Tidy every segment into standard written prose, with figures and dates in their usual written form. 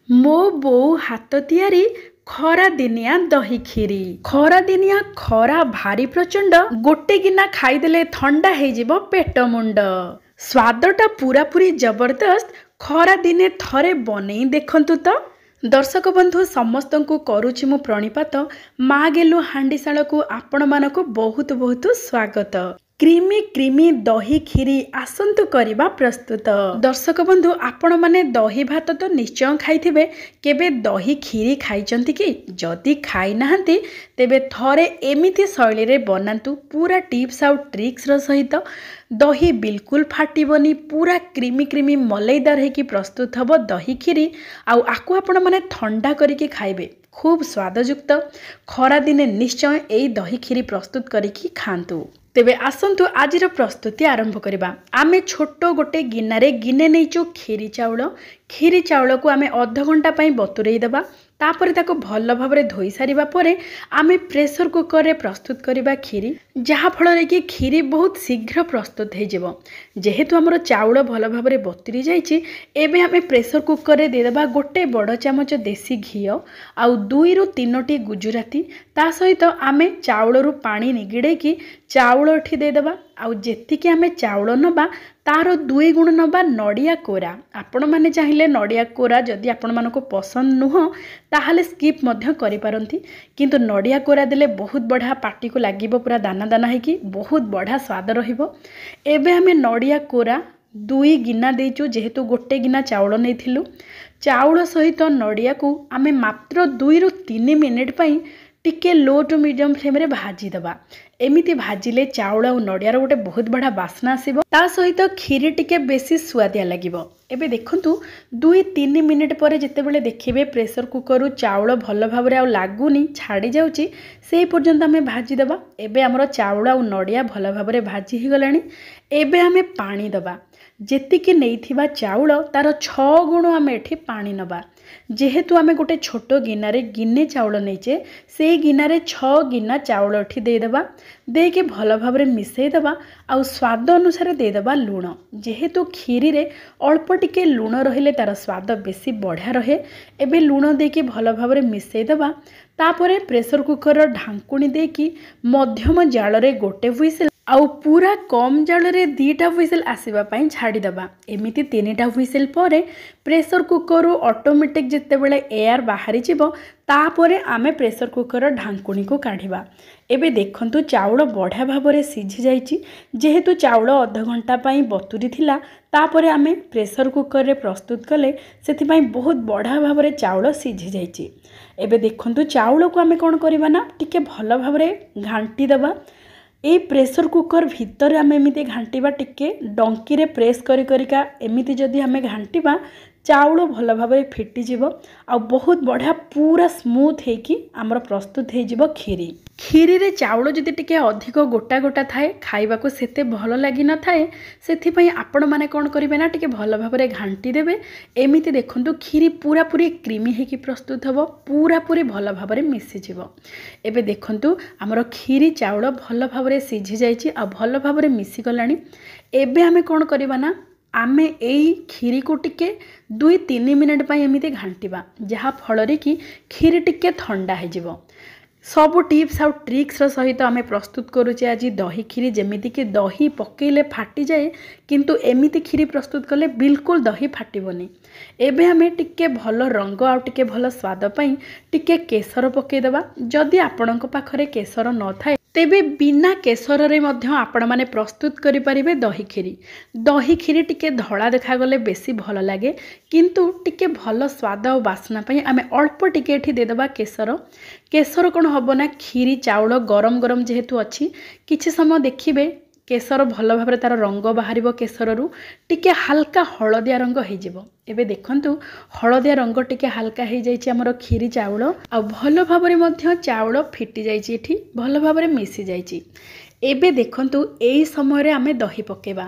ମୋ ବୋଉ ହାତ ତିଆରି ଖରା ଦିନିଆ ଦହି କ୍ଷୀରି। ଖରା ଦିନିଆ ଖରା ଭାରି ପ୍ରଚଣ୍ଡ, ଗୋଟେ ଗିନା ଖାଇଦେଲେ ଥଣ୍ଡା ହେଇଯିବ ପେଟ ମୁଣ୍ଡ। ସ୍ୱାଦଟା ପୁରାପୁରି ଜବରଦସ୍ତ। ଖରା ଦିନେ ଥରେ ବନେଇ ଦେଖନ୍ତୁ ତ। ଦର୍ଶକ ବନ୍ଧୁ ସମସ୍ତଙ୍କୁ କରୁଛି ମୁଁ ପ୍ରଣିପାତ। ମା ଗେଲୁ ହାଣ୍ଡିଶାଳକୁ ଆପଣମାନଙ୍କୁ ବହୁତ ବହୁତ ସ୍ୱାଗତ। କ୍ରିମି କ୍ରିମି ଦହି କ୍ଷୀରି ଆସନ୍ତୁ କରିବା ପ୍ରସ୍ତୁତ। ଦର୍ଶକ ବନ୍ଧୁ ଆପଣମାନେ ଦହି ଭାତ ତ ନିଶ୍ଚୟ ଖାଇଥିବେ, କେବେ ଦହି କ୍ଷୀରି ଖାଇଛନ୍ତି କି? ଯଦି ଖାଇନାହାନ୍ତି ତେବେ ଥରେ ଏମିତି ଶୈଳୀରେ ବନାନ୍ତୁ, ପୁରା ଟିପ୍ସ ଆଉ ଟ୍ରିକ୍ସର ସହିତ। ଦହି ବିଲକୁଲ ଫାଟିବନି, ପୁରା କ୍ରିମି କ୍ରିମି ମଲେଇଦାର ହେଇକି ପ୍ରସ୍ତୁତ ହେବ ଦହି କ୍ଷୀରି। ଆଉ ଆକୁ ଆପଣମାନେ ଥଣ୍ଡା କରିକି ଖାଇବେ, ଖୁବ୍ ସ୍ୱାଦଯୁକ୍ତ। ଖରାଦିନେ ନିଶ୍ଚୟ ଏଇ ଦହି କ୍ଷୀରି ପ୍ରସ୍ତୁତ କରିକି ଖାଆନ୍ତୁ। ତେବେ ଆସନ୍ତୁ ଆଜିର ପ୍ରସ୍ତୁତି ଆରମ୍ଭ କରିବା। ଆମେ ଛୋଟ ଗୋଟେ ଗିନାରେ ଗିନେ ନେଇଛୁ କ୍ଷୀରି ଚାଉଳ। କ୍ଷୀରି ଚାଉଳକୁ ଆମେ ଅଧଘଣ୍ଟା ପାଇଁ ବତୁରେଇ ଦେବା। ତାପରେ ତାକୁ ଭଲ ଭାବରେ ଧୋଇ ସାରିବା ପରେ ଆମେ ପ୍ରେସର କୁକରରେ ପ୍ରସ୍ତୁତ କରିବା କ୍ଷୀରି, ଯାହାଫଳରେ କି କ୍ଷୀରି ବହୁତ ଶୀଘ୍ର ପ୍ରସ୍ତୁତ ହେଇଯିବ। ଯେହେତୁ ଆମର ଚାଉଳ ଭଲ ଭାବରେ ବତୁରି ଯାଇଛି, ଏବେ ଆମେ ପ୍ରେସର କୁକରରେ ଦେଇଦେବା ଗୋଟେ ବଡ଼ ଚାମଚ ଦେଶୀ ଘିଅ ଆଉ 2ରୁ 3ଟି ଗୁଜୁରାତି। ତା ସହିତ ଆମେ ଚାଉଳରୁ ପାଣି ନିଗିଡ଼େଇକି ଚାଉଳ ଏଠି ଦେଇଦେବା। ଆଉ ଯେତିକି ଆମେ ଚାଉଳ ନେବା ତାର 2 ଗୁଣ ନେବା ନଡ଼ିଆ କୋରା। ଆପଣମାନେ ଚାହିଁଲେ ନଡ଼ିଆ କୋରା ଯଦି ଆପଣମାନଙ୍କୁ ପସନ୍ଦ ନୁହଁ ତାହେଲେ ସ୍କିପ୍ ମଧ୍ୟ କରିପାରନ୍ତି, କିନ୍ତୁ ନଡ଼ିଆ କୋରା ଦେଲେ ବହୁତ ବଢ଼ିଆ ପାଟିକୁ ଲାଗିବ, ପୁରା ଦାନା ଦାନା ହେଇକି ବହୁତ ବଢ଼ିଆ ସ୍ୱାଦ ରହିବ। ଏବେ ଆମେ ନଡ଼ିଆ କୋରା 2 ଗିନା ଦେଇଛୁ, ଯେହେତୁ ଗୋଟେ ଗିନା ଚାଉଳ ନେଇଥିଲୁ। ଚାଉଳ ସହିତ ନଡ଼ିଆକୁ ଆମେ ମାତ୍ର 2ରୁ 3 ମିନିଟ୍ ପାଇଁ ଟିକେ ଲୋ ଟୁ ମିଡ଼ିୟମ୍ ଫ୍ଲେମ୍ରେ ଭାଜିଦେବା। ଏମିତି ଭାଜିଲେ ଚାଉଳ ଆଉ ନଡ଼ିଆର ଗୋଟେ ବହୁତ ବଢ଼ିଆ ବାସ୍ନା ଆସିବ, ତା ସହିତ କ୍ଷୀରି ଟିକେ ବେଶୀ ସୁଆଦିଆ ଲାଗିବ। ଏବେ ଦେଖନ୍ତୁ 2-3 ମିନିଟ୍ ପରେ ଯେତେବେଳେ ଦେଖିବେ ପ୍ରେସର କୁକରରୁ ଚାଉଳ ଭଲ ଭାବରେ ଆଉ ଲାଗୁନି, ଛାଡ଼ି ଯାଉଛି, ସେହି ପର୍ଯ୍ୟନ୍ତ ଆମେ ଭାଜିଦେବା। ଏବେ ଆମର ଚାଉଳ ଆଉ ନଡ଼ିଆ ଭଲ ଭାବରେ ଭାଜି ହେଇଗଲାଣି। ଏବେ ଆମେ ପାଣି ଦେବା। ଯେତିକି ନେଇଥିବା ଚାଉଳ ତାର 6 ଗୁଣ ଆମେ ଏଠି ପାଣି ନେବା। ଯେହେତୁ ଆମେ ଗୋଟେ ଛୋଟ ଗିନାରେ ଗିନେ ଚାଉଳ ନେଇଛେ, ସେଇ ଗିନାରେ 6 ଗିନା ଚାଉଳ ଏଠି ଦେଇଦେବା। ଦେଇକି ଭଲ ଭାବରେ ମିଶାଇ ଦେବା। ଆଉ ସ୍ୱାଦ ଅନୁସାରେ ଦେଇଦେବା ଲୁଣ। ଯେହେତୁ କ୍ଷୀରିରେ ଅଳ୍ପ ଟିକେ ଲୁଣ ରହିଲେ ତାର ସ୍ୱାଦ ବେଶୀ ବଢ଼ିଆ ରହେ। ଏବେ ଲୁଣ ଦେଇକି ଭଲ ଭାବରେ ମିଶାଇ ଦେବା। ତାପରେ ପ୍ରେସର କୁକରର ଢାଙ୍କୁଣୀ ଦେଇକି ମଧ୍ୟମ ଜାଳରେ ଗୋଟେ ହୁଇସିଲ୍ ଆଉ ପୁରା କମ୍ ଜାଳରେ 2ଟା ହୁଇସିଲ୍ ଆସିବା ପାଇଁ ଛାଡ଼ିଦେବା। ଏମିତି 3ଟା ହୁଇସିଲ୍ ପରେ ପ୍ରେସର କୁକରରୁ ଅଟୋମେଟିକ୍ ଯେତେବେଳେ ଏୟାର ବାହାରିଯିବ, ତାପରେ ଆମେ ପ୍ରେସର କୁକରର ଢାଙ୍କୁଣୀକୁ କାଢ଼ିବା। ଏବେ ଦେଖନ୍ତୁ ଚାଉଳ ବଢ଼ିଆ ଭାବରେ ସିଝି ଯାଇଛି। ଯେହେତୁ ଚାଉଳ ଅଧଘଣ୍ଟା ପାଇଁ ବତୁରି ଥିଲା, ତାପରେ ଆମେ ପ୍ରେସର କୁକରରେ ପ୍ରସ୍ତୁତ କଲେ, ସେଥିପାଇଁ ବହୁତ ବଢ଼ିଆ ଭାବରେ ଚାଉଳ ସିଝି ଯାଇଛି। ଏବେ ଦେଖନ୍ତୁ ଚାଉଳକୁ ଆମେ କ'ଣ କରିବା ନା ଟିକେ ଭଲ ଭାବରେ ଘାଣ୍ଟି ଦେବା। ଏଇ ପ୍ରେସର କୁକର ଭିତରେ ଆମେ ଏମିତି ଘାଣ୍ଟିବା, ଟିକେ ଡଙ୍କିରେ ପ୍ରେସ୍ କରିକା ଏମିତି ଯଦି ଆମେ ଘାଣ୍ଟିବା, ଚାଉଳ ଭଲ ଭାବରେ ଫିଟିଯିବ ଆଉ ବହୁତ ବଢ଼ିଆ ପୁରା ସ୍ମୁଥ୍ ହେଇକି ଆମର ପ୍ରସ୍ତୁତ ହେଇଯିବ କ୍ଷୀରି। କ୍ଷୀରିରେ ଚାଉଳ ଯଦି ଟିକେ ଅଧିକ ଗୋଟା ଗୋଟା ଥାଏ, ଖାଇବାକୁ ସେତେ ଭଲ ଲାଗିନଥାଏ। ସେଥିପାଇଁ ଆପଣମାନେ କ'ଣ କରିବେ ନା ଟିକେ ଭଲ ଭାବରେ ଘାଣ୍ଟି ଦେବେ। ଏମିତି ଦେଖନ୍ତୁ କ୍ଷୀରି ପୁରାପୁରି କ୍ରିମି ହେଇକି ପ୍ରସ୍ତୁତ ହେବ, ପୁରାପୁରି ଭଲ ଭାବରେ ମିଶିଯିବ। ଏବେ ଦେଖନ୍ତୁ ଆମର କ୍ଷୀରି ଚାଉଳ ଭଲ ଭାବରେ ସିଝି ଯାଇଛି ଆଉ ଭଲ ଭାବରେ ମିଶିଗଲାଣି। ଏବେ ଆମେ କ'ଣ କରିବା ନା ଆମେ ଏଇ କ୍ଷୀରିକୁ ଟିକେ 2-3 ମିନିଟ୍ ପାଇଁ ଏମିତି ଘାଣ୍ଟିବା, ଯାହାଫଳରେ କି କ୍ଷୀରି ଟିକେ ଥଣ୍ଡା ହେଇଯିବ। ସବୁ ଟିପ୍ସ ଆଉ ଟ୍ରିକ୍ସର ସହିତ ଆମେ ପ୍ରସ୍ତୁତ କରୁଛେ ଆଜି ଦହି କ୍ଷୀରି। ଯେମିତିକି ଦହି ପକେଇଲେ ଫାଟିଯାଏ, କିନ୍ତୁ ଏମିତି କ୍ଷୀରି ପ୍ରସ୍ତୁତ କଲେ ବିଲକୁଲ ଦହି ଫାଟିବନି। ଏବେ ଆମେ ଟିକେ ଭଲ ରଙ୍ଗ ଆଉ ଟିକେ ଭଲ ସ୍ୱାଦ ପାଇଁ ଟିକେ କେଶର ପକେଇଦେବା। ଯଦି ଆପଣଙ୍କ ପାଖରେ କେଶର ନଥାଏ ତେବେ ବିନା କେଶରରେ ମଧ୍ୟ ଆପଣମାନେ ପ୍ରସ୍ତୁତ କରିପାରିବେ ଦହି କ୍ଷୀରି। ଦହି କ୍ଷୀରି ଟିକେ ଧଳା ଦେଖାଗଲେ ବେଶୀ ଭଲ ଲାଗେ, କିନ୍ତୁ ଟିକେ ଭଲ ସ୍ୱାଦ ଆଉ ବାସ୍ନା ପାଇଁ ଆମେ ଅଳ୍ପ ଟିକେ ଏଠି ଦେଇଦେବା କେଶର। କେଶର କ'ଣ ହେବ ନା କ୍ଷୀରି ଚାଉଳ ଗରମ ଗରମ ଯେହେତୁ ଅଛି, କିଛି ସମୟ ଦେଖିବେ କେଶର ଭଲ ଭାବରେ ତାର ରଙ୍ଗ ବାହାରିବ। କେଶରରୁ ଟିକେ ହାଲକା ହଳଦିଆ ରଙ୍ଗ ହେଇଯିବ। ଏବେ ଦେଖନ୍ତୁ ହଳଦିଆ ରଙ୍ଗ ଟିକେ ହାଲକା ହେଇଯାଇଛି ଆମର କ୍ଷୀରି ଚାଉଳ, ଆଉ ଭଲ ଭାବରେ ମଧ୍ୟ ଚାଉଳ ଫିଟି ଯାଇଛି, ଏଠି ଭଲ ଭାବରେ ମିଶି ଯାଇଛି। ଏବେ ଦେଖନ୍ତୁ ଏଇ ସମୟରେ ଆମେ ଦହି ପକେଇବା।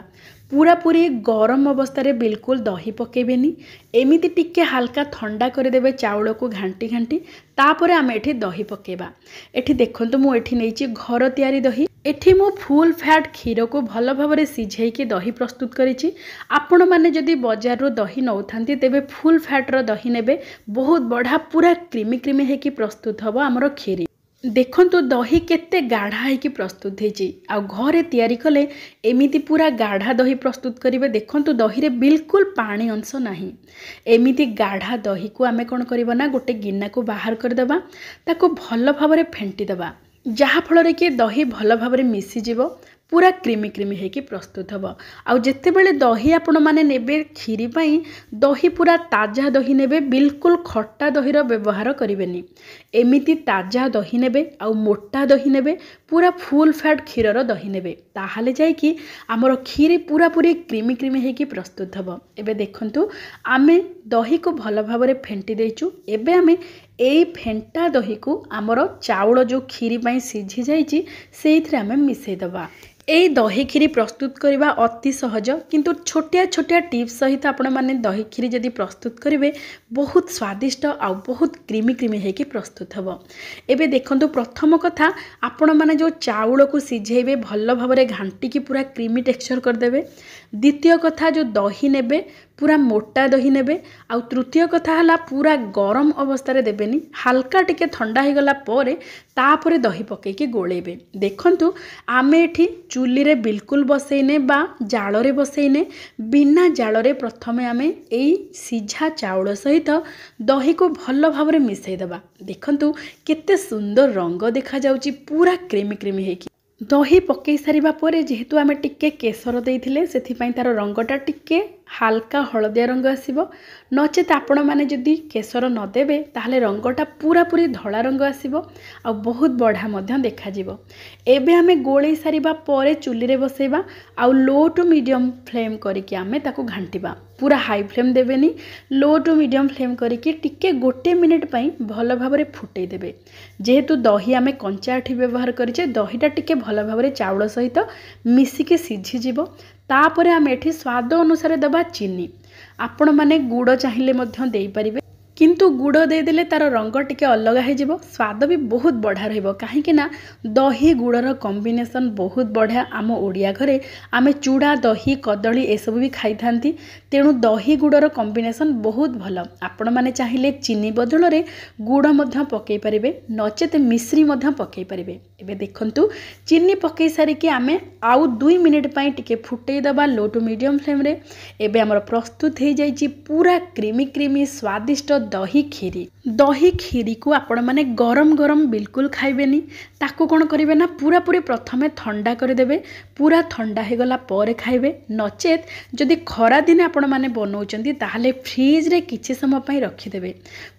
पूरा पूरी गरम अवस्था बिल्कुल दही पकेबेनी एमिति टिके हल्का ठंडा करदेवे चाउल को घांटी घांटी तापर आम एठी दही पकेबा। एठी देखंतु मु एठी नेइची घर तयारी दही। एठी मु फुल फैट क्षीर को भल भाव सिझेकी दही प्रस्तुत करिछि। आपण माने जदि बाजार रो दही नौथांती तेबे फुल फैट रो दही नेबे बहुत बढ़ा पूरा क्रीमी क्रीमी हेकी प्रस्तुत हबो हमरो खीरी। देखंतु दही केते गाढ़ा हेकी प्रस्तुत हेची आ घरे तयारी कले एमिति पूरा गाढ़ा दही प्रस्तुत करिवे। देखंतु दही रे बिल्कुल पानी अंश नाही। एमिति गाढ़ा दही को आमे कोन करबा ना गोटे गिन्ना को बाहर कर देबा ताको भल भाबरे फेंटी देबा जहा फल कि दही भल भाबरे मिसी जिवो पूरा क्रीमी क्रीमी हेकी प्रस्तुत हबो। आउ जेते बेले दही आपण माने नेबे खीरी पई दही पूरा ताजा दही नेबे बिल्कुल खट्टा दही रो व्यवहार करिवेनी। एमिति ताजा दही नेबे आउ मोटा दही नेबे पूरा फुल फैट क्षीर रो दही नेबे ताहाले जाय कि हमर खीरी पूरा पूरी क्रीमी क्रीमी हेकी प्रस्तुत हबो। एबे देखंतु आमे दही को भल भाबरे फेंटी देइचु। एबे आमे एई फेंटा दही को हमर चाउल जो खीरी पई सिझी जाइची सेइथरे आमे मिसै दबा। एई दही खीरी प्रस्तुत करने अति सहज किंतु छोटिया छोटिया टिप्स सहित आपण माने दही खीरी जदि प्रस्तुत करेंगे बहुत स्वादिष्ट आ बहुत क्रीमी क्रीमी हेकी प्रस्तुत हम। एबे देखंतु प्रथम कथा आपण माने जो चाउल को सिझेबे भल भाव घांटी की पूरा क्रीमी टेक्सचर करदेबे। द्वितीय कथा जो दही नेबे पूरा मोटा दही नेबे। आउ तृतीय कथा हला पूरा गरम अवस्था रे देबेनी हल्का टिके ठंडा हो गला परे तापरे दही पकेकी गोलेबे। देखंतु आमे एठी चुली रे बिल्कुल बसैने बा जाल रे बसैने बिना जाल रे प्रथमे आमे एई सिझा चाउल सहित दही को भल भाव रे मिसै देबा। देखंतु केते सुंदर रंग देखा जाउची पूरा क्रीमी क्रीमी हेकी। दही पकई सारिबा परे जेहेतु आमे टिके केसर देइथिले सेथिपई तार रंगटा टिके हाल्का हलदिया रंग आसीबो। नचेत आपण माने जदि केसर न देबे ताहले रंगटा पूरा पूरी धला रंग आसीबो आ बहुत बढ़ा मध्य देखा जिवो। एबे आमे गोळई सारिबा परे चुली रे बसैबा आ लो टू मीडियम फ्लेम करिकि आमे ताको घांटीबा। पूरा हाई फ्लेम देबेनी लो टू मीडियम फ्लेम करिकि टिके गोटे मिनिट पई भल भाबरे फुटै देबे। जेहेतु दही आमे कंचा आठी व्यवहार करिचे दहीटा टिके भल भाबरे चाउल सहित मिसिके सिझी जिवो। तापरे आमे एठी स्वाद अनुसार दबा चीनी। आपण माने गुड़ चाहिए मध्य देई परिबे किंतु गुड़ देदेले तार रंग टिके अलग हो स्वाद भी बहुत बढ़िया रहिबो। काहेकि ना दही गुड़र कॉम्बिनेशन बहुत बढ़िया। आम ओडिया घरे आमे चूड़ा दही कदली एसबू भी खाई थांती तेणु दही गुड़र कॉम्बिनेशन बहुत भल। आपण माने चाहिए चीनी बदल रे गुड़ मध्य पकई पारिबे नचेत मिश्री मध्य पकई पारिबे। एबे देखंतु चीनी पकई सारिकी आमे आउ 2 मिनिट पई टिके फुटई दबा लो टू मीडियम फ्लेम रे। एबे हमर प्रस्तुत हो जाइछि पूरा क्रीमी क्रीमी स्वादिष्ट दही खीरी। दही खीरी को आपण माने गरम गरम बिल्कुल खाइबेनी ताको कोन करिवे ना पूरा पूरी प्रथमे ठंडा कर देबे। पूरा ठंडा हे गला परे खाइबे नचेत जदि खरा दिन आपण माने बनौचंती ताहाले फ्रिज रे किछि समय पई रखि देबे।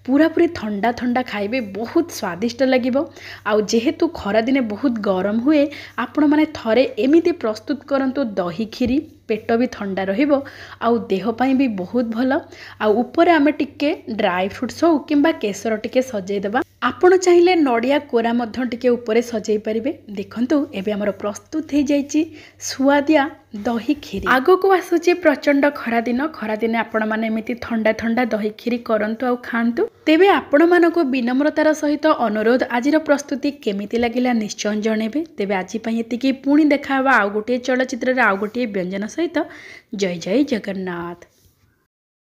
पूरा पूरी ठंडा ठंडा खाइबे बहुत स्वादिष्ट लागिबो। आउ जेहेतु खरा दिने बहुत गरम हुए आपण माने थरे एमिति प्रस्तुत करंतु दही खीरी पेट भी ठंडा रहिबो आउ देह पई भी बहुत भल। आउ ऊपर आमे टिके ड्राई फ्रूट्स हो किंबा केसर टिके सजै देबा। आपण चाहिए नड़िया कोरा मध्य टिके ऊपर सजै परिबे। देखंतु एबे हमर प्रस्तुत हो जाइछि सुआदिया दही खीरी। आगो को आसुची प्रचंड खरा दिन आपण माने एमिति ठंडा ठंडा दही खीरी करंतु आउ खांतु। तेबे आपण मानको विनम्रतार सहित अनुरोध आजिर प्रस्तुति केमिति लागिला निश्चय जणेबे। तेबे आजि पई एतिकी पुणी देखावा आउ गोटे चलचित्र रे आउ गोटे व्यंजन सहित। जय जय जगन्नाथ।